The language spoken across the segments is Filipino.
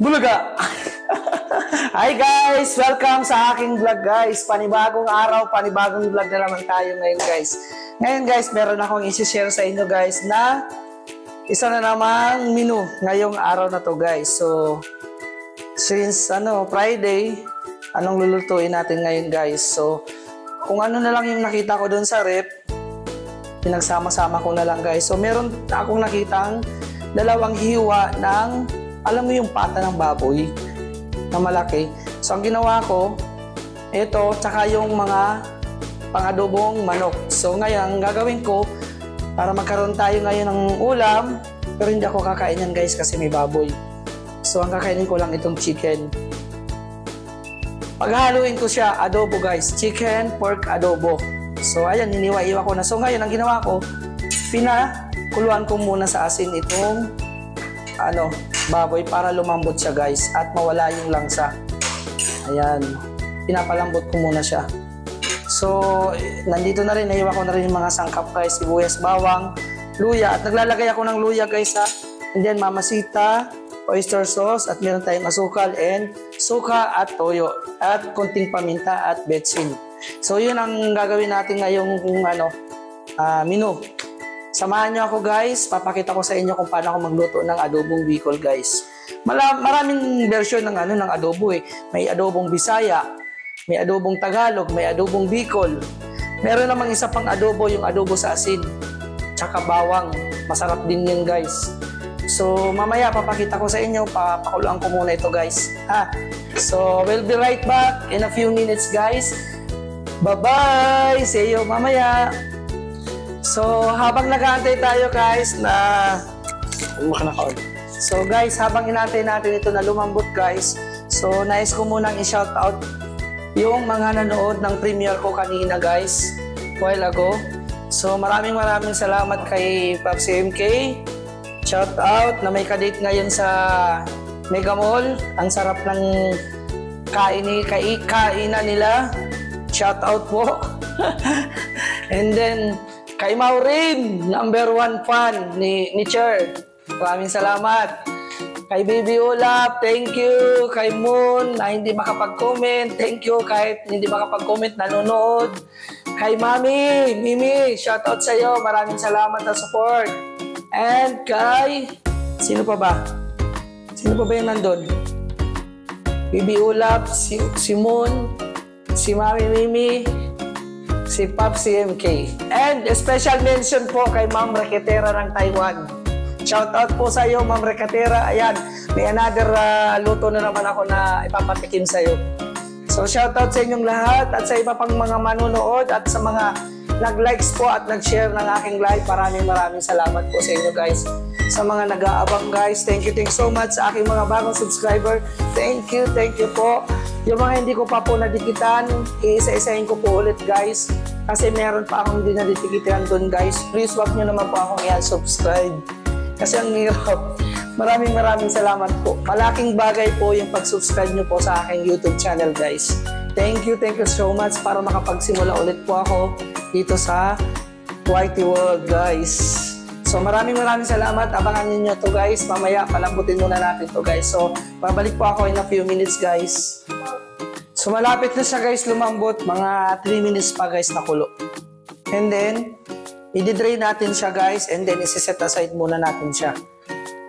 Bulaga! Hi guys! Welcome sa aking vlog guys. Panibagong araw, panibagong vlog na naman tayo ngayon guys. Ngayon guys, meron akong isi-share sa inyo guys na isa na namang menu ngayong araw na to guys. So, since Friday, anong lulutuin natin ngayon guys? So, kung ano na lang yung nakita ko doon sa rep, pinagsama-sama ko na lang guys. So, meron akong nakitang dalawang hiwa ng alam mo yung pata ng baboy na malaki. So, ang ginawa ko, ito, tsaka yung mga pang-adobong manok. So, ngayon, ang gagawin ko, para magkaroon tayo ngayon ng ulam, pero hindi ako kakain yan guys kasi may baboy. So, ang kakainin ko lang itong chicken. Paghaluin ko siya, adobo guys. Chicken, pork, adobo. So, ayan, iniwa-iwa ko na. So, ngayon, ang ginawa ko, pinakuluan ko muna sa asin itong baboy para lumambot siya guys at mawala yung langsa. Ayan, pinapalambot ko muna siya. So, nandito na rin, naiwa ko na rin yung mga sangkap guys, sibuyas, bawang, luya. At naglalagay ako ng luya guys ha. And then mamasita, oyster sauce, at meron tayong asukal and suka at toyo. At konting paminta at betsin. So, yun ang gagawin natin ngayong menu. Samahan niyo ako guys, papakita ko sa inyo kung paano ako magluto ng adobong Bicol guys. Maraming version ng ng adobo eh. May adobong Bisaya, may adobong Tagalog, may adobong Bicol. Meron namang isa pang adobo, yung adobo sa asin, tsaka bawang. Masarap din yun guys. So mamaya papakita ko sa inyo, papakuluan ko muna ito guys. So we'll be right back in a few minutes guys. Bye-bye! See you mamaya! So, habang nag-aantay tayo guys na So guys, habang inaantay natin ito na lumambot guys, so nais ko munang i-shout out yung mga nanood ng premiere ko kanina guys, while ago. So maraming salamat kay Pops MK. Shout out na may kadate ngayon sa Mega Mall. Ang sarap ng kainan nila. Shout out po. And then kay Maureen, #1 fan ni Cher. Maraming salamat. Kay Baby Olap, thank you. Kay Moon, na hindi makapag-comment, thank you. Kahit hindi makapag-comment, nanonood. Kay Mami, Mimi, shout out sa iyo. Maraming salamat sa support. And kay, sino pa ba yung nandun? Baby Olap, si Moon, si Mami Mimi, si Pops CMK. And special mention po kay Ma'am Raketera ng Taiwan. Shout out po sa iyo, Ma'am Raketera. Ayan, may another luto na naman ako na ipapatikim sa iyo. So shout out sa inyong lahat at sa iba pang mga manunood at sa mga nag-likes po at nag-share ng aking live. Maraming salamat po sa inyo guys. Sa mga nag-aabang guys, thank you so much. Sa aking mga bagong subscriber, thank you po. Yung mga hindi ko pa po nadikitan, iisa-isahin ko po ulit guys. Kasi meron pa akong hindi nadikitan doon guys. Please wag nyo naman po akong i-subscribe. Kasi ang hirap. Maraming salamat po. Malaking bagay po yung pag-subscribe nyo po sa aking YouTube channel guys. Thank you so much para makapagsimula ulit po ako dito sa Whitey World guys. So maraming salamat. Abangan niyo to guys. Mamaya palambutin muna natin to guys. So babalik po ako in a few minutes guys. So malapit na siya guys lumambot. Mga 3 minutes pa guys na kulo. And then i-drain natin siya guys. And then isi-set aside muna natin siya.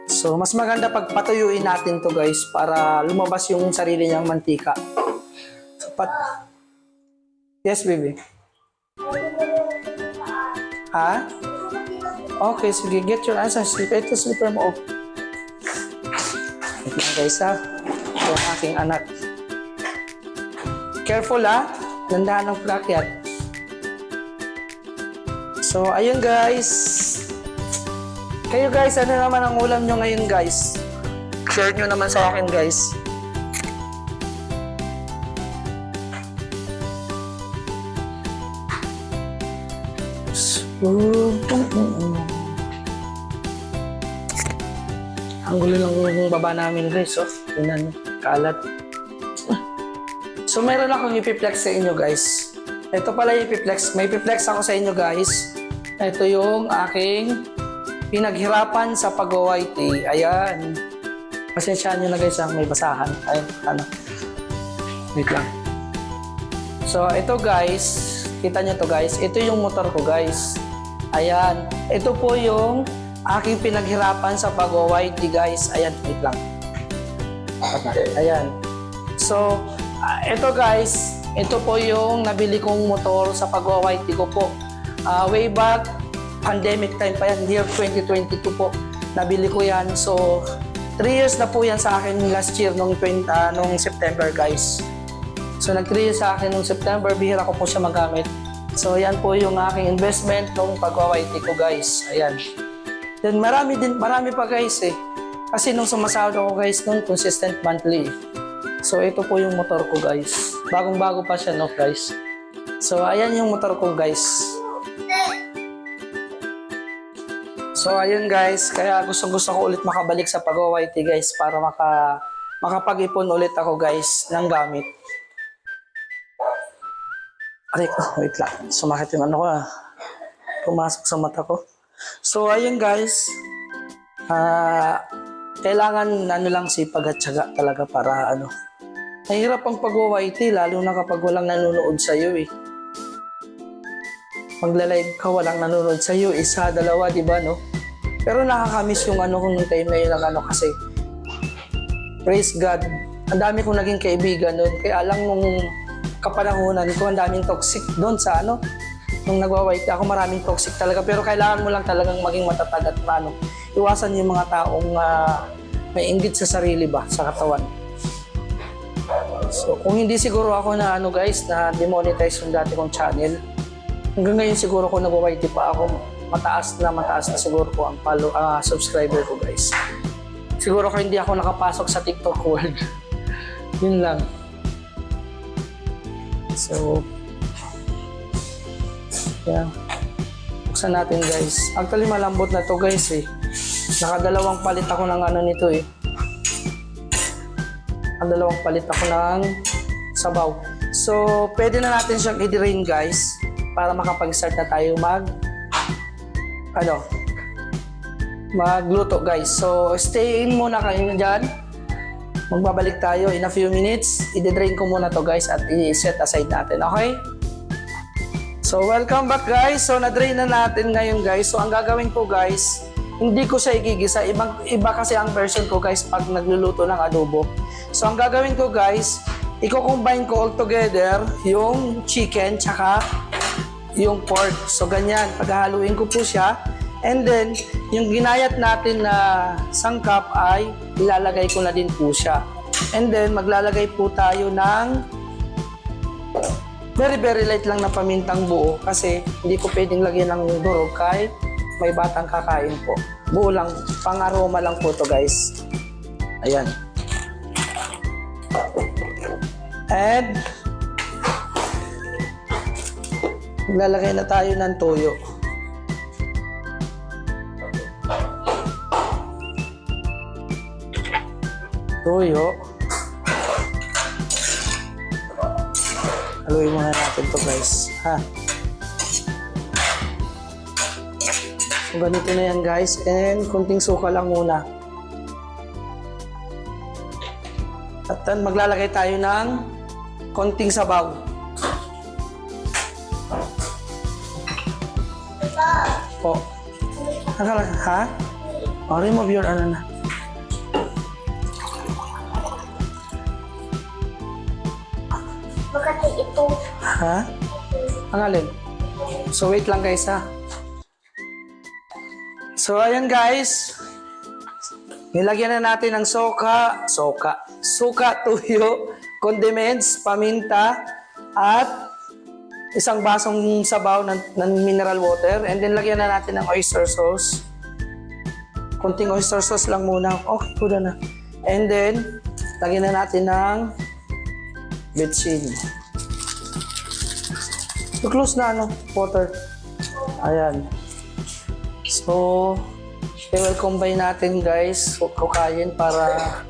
So mas maganda pag patuyuin natin to guys para lumabas yung sarili niyang mantika. So Yes baby. Ha? Okay, sige. Get your answer. Ito slipper mo. Ito lang guys ha. Ito ang aking anak. Careful ha. Landahan ng plakyat. So, ayun guys. Kayo guys, ano naman ang ulam nyo ngayon guys? Share nyo naman sa akin guys. Ang gulo ng baba namin guys, Tingnan, kalat. So meron akong ipiplex sa inyo guys. Ito pala yung ipiplex. May ipiplex ako sa inyo guys. Ito yung aking pinaghirapan sa pag-whitey. Ayan. Pasensyaan nyo na guys, may basahan. Ay, ano. Wait lang. So, ito guys, kita nyo to guys. Ito yung motor ko guys. Ayan. Ito po yung aking pinaghirapan sa pag-YT guys. Ayan, wait lang. Ayan. So, ito guys, ito po yung nabili kong motor sa pag-YT ko po. Way back, pandemic time pa yan, year 2022 po. Nabili ko yan. So, 3 years na po yan sa akin last year nung September guys. So, nag-3 years sa akin nung September, bihira ko po siya magamit. So, yan po yung aking investment nung pag-YT ko guys. Ayan. Then, marami pa guys eh. Kasi nung sumasahod ako guys, nung consistent monthly. So, ito po yung motor ko guys. Bagong-bago pa siya no guys. So, ayan yung motor ko guys. So, ayun guys. Kaya gusto ko ulit makabalik sa pag-YT guys para makapag-ipon ulit ako guys ng gamit. Aray ko, wait lang. Sumakit yung ano ko pumasok sa mata ko. So, ayun guys. Kailangan lang sipag at tiyaga talaga para Mahirap ang pag-YT lalo na kapag walang nanonood sa iyo eh. Magla-live ka, walang nanonood sa iyo, isa, dalawa, di ba no? Pero nakakamiss yung kung time na yun kasi praise God, ang dami kong naging kaibigan nun. Kaya lang nung kapanahonan ko, ang daming toxic doon sa nung nag-YT ako, maraming toxic talaga. Pero kailangan mo lang talagang maging matatag at iwasan yung mga taong may inggit sa sarili ba, sa katawan. So, kung hindi siguro ako na guys, na demonetize yung dati kong channel, hanggang ngayon siguro kung nag-YT pa ako, mataas na siguro po ang subscriber ko guys. Siguro kung hindi ako nakapasok sa TikTok world. Yun lang. So, yan. Buksan natin guys. Actually malambot na to guys eh. Nakadalawang palit ako ng nito eh. Nakadalawang palit ako ng sabaw. So, pwede na natin siyang i-drain guys para makapag-start na tayo magluto guys. So, stay in muna kayo dyan. Magbabalik tayo in a few minutes. I-drain ko muna to guys at i-set aside natin, okay? So, welcome back guys. So, na-drain na natin ngayon guys. So, ang gagawin ko guys, hindi ko siya igigisa. Iba kasi ang version ko guys pag nagluluto ng adobo. So, ang gagawin ko guys, i-combine ko all together yung chicken tsaka yung pork. So, ganyan. Paghahaluin ko po siya. And then, yung ginayat natin na sangkap ay ilalagay ko na din po siya. And then, maglalagay po tayo ng very light lang na pamintang buo kasi hindi ko pwedeng lagyan ng durog kahit may batang kakain po. Buo lang, pang-aroma lang po to guys. Ayan. And maglalagay na tayo ng toyo. Toyo. Haluin muna natin to guys. So, ganito na yan guys. And kunting suka lang muna. At then maglalagay tayo ng konting sabaw. Po. Ha? Remove your na. Bakit ito? Ha? Ang alin? So wait lang guys ha. So ayan guys. Nilagyan na natin ng suka, tuyo, condiments, paminta, at isang basong sabaw ng mineral water. And then lagyan na natin ng oyster sauce. Kunting oyster sauce lang muna. Okay, kuda na. And then, lagyan na natin ng betsin. Close na water. Ayan. So, i-will combine natin guys. Kukayin para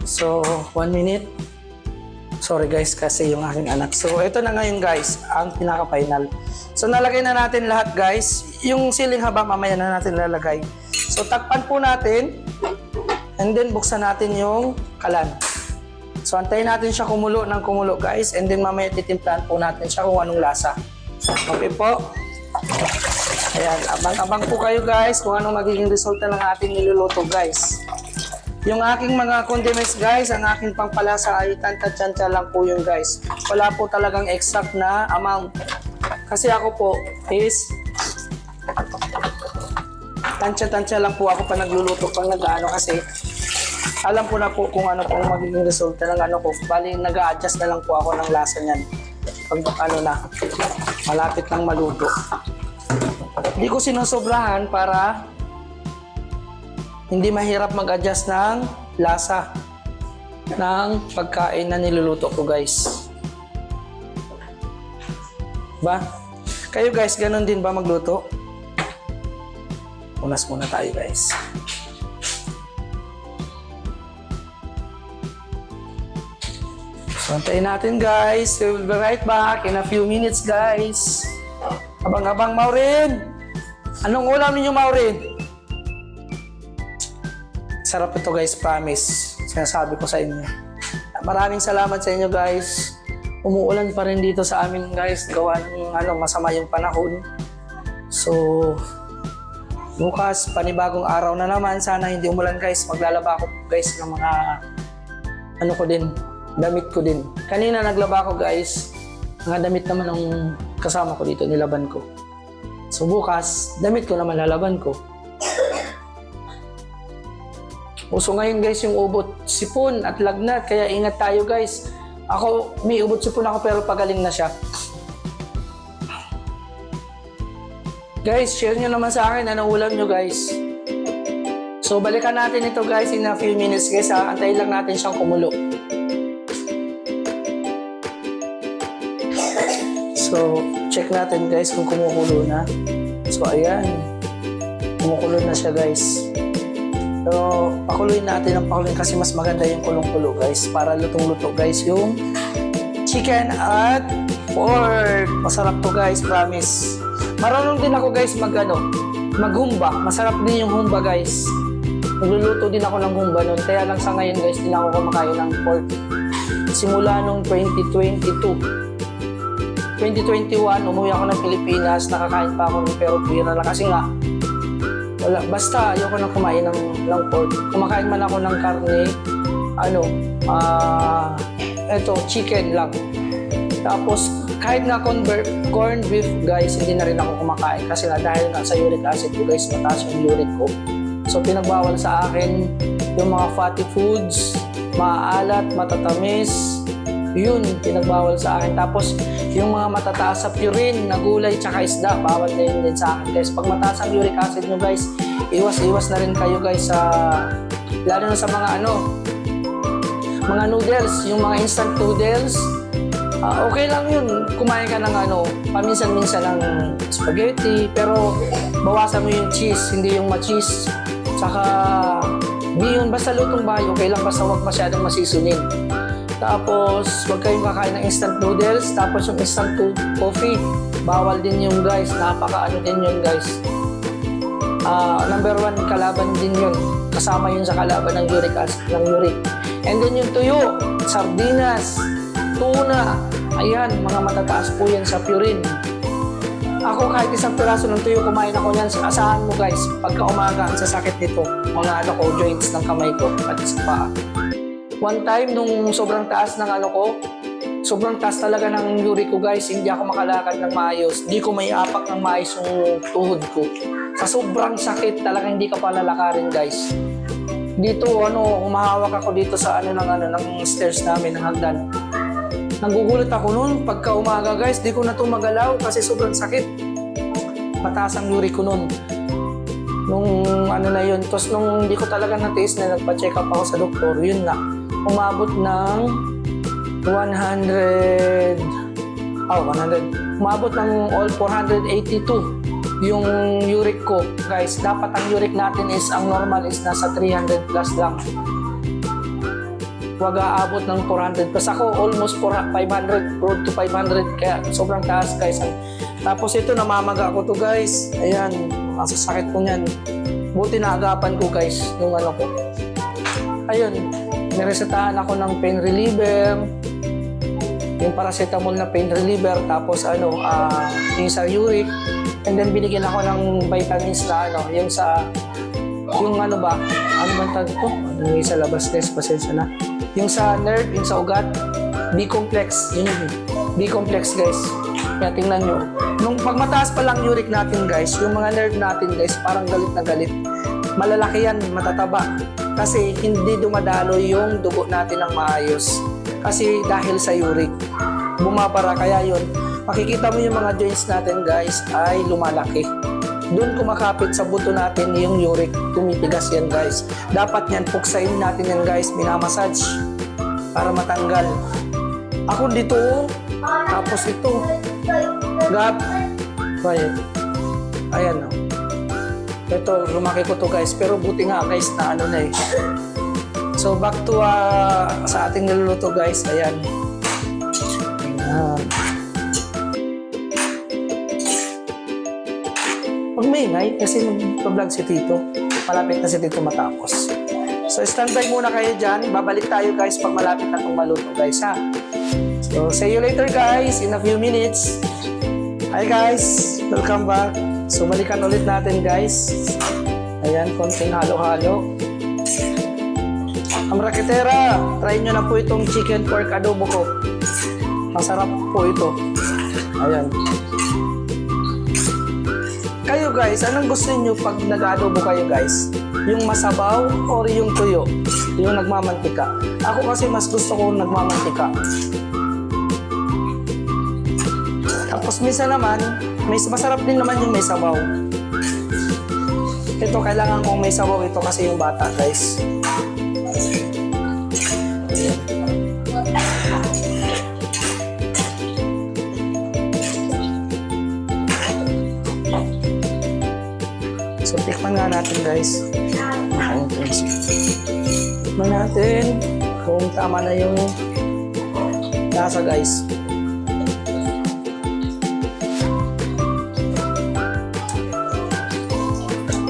So, 1 minute. Sorry guys kasi yung aking anak. So, ito na ngayon guys, ang pinaka-final. So, nalagay na natin lahat guys. Yung siling haba mamaya na natin lalagay. So, takpan po natin. And then, buksan natin yung kalan. So, antayin natin siya kumulo ng kumulo, guys. And then, mamaya titimplahan po natin siya kung anong lasa. Okay po? Ayan, abang-abang po kayo, guys, kung anong magiging resulta ng ating niluluto, guys. Yung aking mga condiments, guys, ang aking pangpalasa ay tanta-tantsa lang po yun, guys. Wala po talagang exact na amount. Kasi ako po is tantsa-tantsa lang po ako pa nagluluto pang nag-ano kasi alam ko na po kung ano po ang magiging resulta ng ano ko. Bali, nag-a-adjust na lang po ako ng lasa niyan. Pag ano na, malapit lang maluto. Hindi ko sinusobrahan para hindi mahirap mag-adjust ng lasa ng pagkain na niluluto ko, guys. Ba? Kayo, guys, ganun din ba magluto? Unas muna tayo, guys. So, antayin natin, guys. We will be right back in a few minutes, guys. Abang-abang, Maureen! Anong ulam ninyo, Maureen? Sarap ito, guys, promise. Sinasabi ko sa inyo. Maraming salamat sa inyo, guys. Umuulan pa rin dito sa amin, guys. Gawa ng masama yung panahon. So, bukas, panibagong araw na naman. Sana hindi umulan, guys. Maglalaba ako, guys, ng mga damit ko din. Kanina naglaba ako, guys. Mga damit naman ang kasama ko dito, nilaban ko. So bukas, damit ko naman lalaban ko. Uso ngayon, guys, yung ubot sipon at lagnat. Kaya ingat tayo, guys. Ako, may ubot sipon ako pero pagaling na siya. Guys, share nyo naman sa akin anong ulam nyo, guys. So balikan natin ito, guys, in a few minutes, guys. Antayin lang natin siyang kumulo. So, check natin, guys, kung kumukulo na. So, ayan. Kumukulo na siya, guys. Pero, pakuluin natin ang pakuluin kasi mas maganda yung kulong-kulo, guys. Para lutong-luto, guys, yung chicken at pork. Masarap to, guys, promise. Marunong din ako, guys, maghumba. Masarap din yung humba, guys. Nagluluto din ako ng humba noon. Kaya lang sa ngayon, guys, din ako kumakain ng pork. Simula nung 2021, umuwi ako ng Pilipinas, nakakain pa ako ng pero pira lang kasi nga, wala, basta ayoko nang kumain ng pork. Kumakain man ako ng karne, chicken lang. Tapos, kahit nga corned beef, guys, hindi na rin ako kumakain kasi nga dahil nga sa uric acid ko, guys, mataas yung uric ko. So, pinagbawal sa akin yung mga fatty foods, maalat, matatamis, yun, pinagbawal sa akin. Tapos, yung mga matataas sa purine na gulay tsaka isda, bawal na yun din sa akin, guys. Pag mataas ang uric acid nyo, guys, iwas na rin kayo, guys, lalo na sa mga mga noodles, yung mga instant noodles. Okay lang yun, kumain ka ng paminsan-minsan ng spaghetti, pero bawasan mo yung cheese, hindi yung ma-cheese. Tsaka, di yun, basta lutong bahay, okay lang, basta huwag masyadong masisunin. Tapos, huwag kayong kakain ng instant noodles. Tapos, yung instant coffee, bawal din yung, guys. Napaka-ano din yun, guys. Number 1, kalaban din yun. Kasama yun sa kalaban ng uric acid, ng uric. And then yung tuyo, sardinas, tuna. Ayan, mga matataas po yan sa purine. Ako, kahit isang piraso ng tuyo, kumain ako yan. Asahan mo, guys, pagka umaga, ang sasakit nito. Mga joints ng kamay ko at sa paa. One time, nung sobrang taas ng sobrang taas talaga ng uric ko, guys, hindi ako makalakad ng maayos. Hindi ko may apak ng maayos yung tuhod ko. Sa sobrang sakit, talaga hindi ka palalakarin, guys. Dito, humahawak ako dito sa ng stairs namin, ng hagdan. Nagugulat ako noon, pagka umaga, guys, di ko na ito magalaw kasi sobrang sakit. Mataas ang uric ko noon. Nung na yun, tapos nung hindi ko talaga natiis na nagpa-check up ako sa doktor, yun na. Umabot ng umabot ng all 482 yung uric ko, guys. Dapat ang uric natin ang normal is nasa 300 plus lang. Huwag aabot ng 400 plus. Ako almost 500, road to 500, kaya sobrang taas, guys. Tapos ito, namamaga ako to, guys. Ayan, masasakit ko niyan. Buti naagapan ko, guys, yung ko. ayun, niresetahan ako ng pain reliever, yung paracetamol na pain reliever, tapos yung sa uric, and then binigyan ako ng vitamins na yung sa, yung ano ba tawag ito? Yung sa labas guys, pasensya na. Yung sa nerve, yung sa ugat, B-complex, yun yung B-complex guys. Kaya tingnan nyo. Nung pag mataas pa lang uric natin guys, yung mga nerve natin guys, parang galit na galit. Malalaki yan, matataba. Kasi hindi dumadalo yung dugo natin ng maayos. Kasi dahil sa uric, bumabara. Kaya yun, makikita mo yung mga joints natin guys ay lumalaki. Doon kumakapit sa buto natin yung uric, tumitigas yan guys. Dapat yan, puksain natin yan guys, minamassage para matanggal. Ako dito, tapos ito, gap, ayan o. Ito, lumaki ko to guys, pero buti nga guys na na eh. So back to sa ating niluluto guys, ayan. Ayan. Huwag maingay kasi mag-vlog si Tito. Malapit na si Tito matapos. So standby muna kayo dyan. Babalik tayo guys pag malapit na itong maluto guys ha. So see you later guys in a few minutes. Hi guys, welcome back. So balikan ulit natin guys. Ayan, konting halo-halo. Ang raketera, try nyo na po itong chicken pork adobo ko. Masarap po ito. Ayan. Kayo guys, anong gusto niyo pag nag-adobo kayo guys? Yung masabaw or yung tuyo? Yung nagmamantika? Ako kasi mas gusto ko nagmamantika. Tapos minsan naman, masarap din naman yung may sabaw. Ito, kailangan kong may sabaw ito kasi yung bata guys. So, tikman nga natin guys. Tikman natin kung tama na yung lasa guys.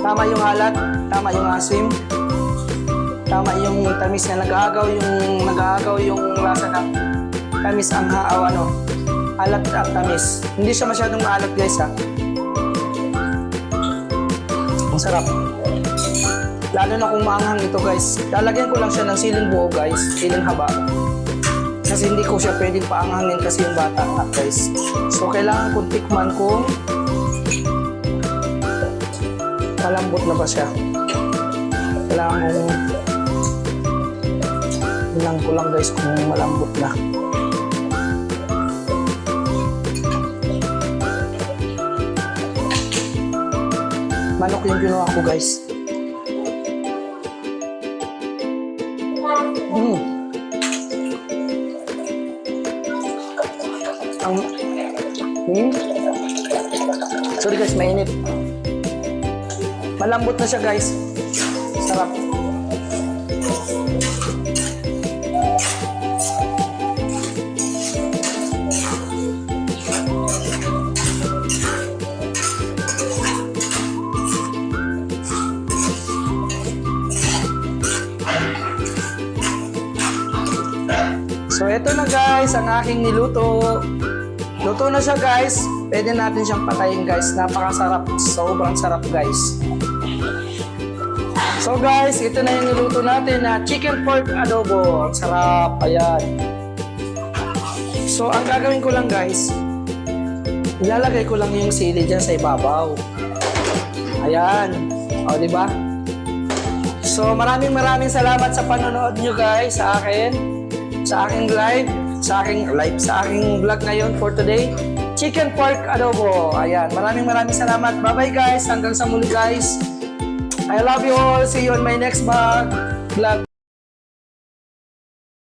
Tama yung alat, tama yung asim, tama yung tamis na nag-aagaw yung lasa ng tamis ang alat at tamis. Hindi siya masyadong maalat guys ha. Ang sarap. Lalo na kung maanghang ito guys. Lalagyan ko lang siya ng siling buo guys, siling haba. Kasi hindi ko siya pwedeng paanghangin kasi yung bata na guys. So kailangan kong tikman kung malambot na ba siya. Kailangan kong bilang ko lang guys kung malambot na. Manok yung ginawa ko guys. Sorry guys, mainit. Malambot na siya guys. Sarap. So eto na guys, ang aking niluto. Luto na siya guys. Pwede natin siyang patayin guys. Napakasarap. Sobrang sarap guys. So guys, ito na yung niluto natin na chicken pork adobo. Ang sarap. Ayan. So ang gagawin ko lang guys, ilalagay ko lang yung sili dyan sa ibabaw. Ayan. O, diba? So maraming salamat sa panonood nyo guys sa akin. Sa aking sa aking vlog ngayon for today. Chicken pork adobo. Ayan. Maraming salamat. Bye-bye guys. Hanggang sa muli guys. I love you all. See you on my next vlog.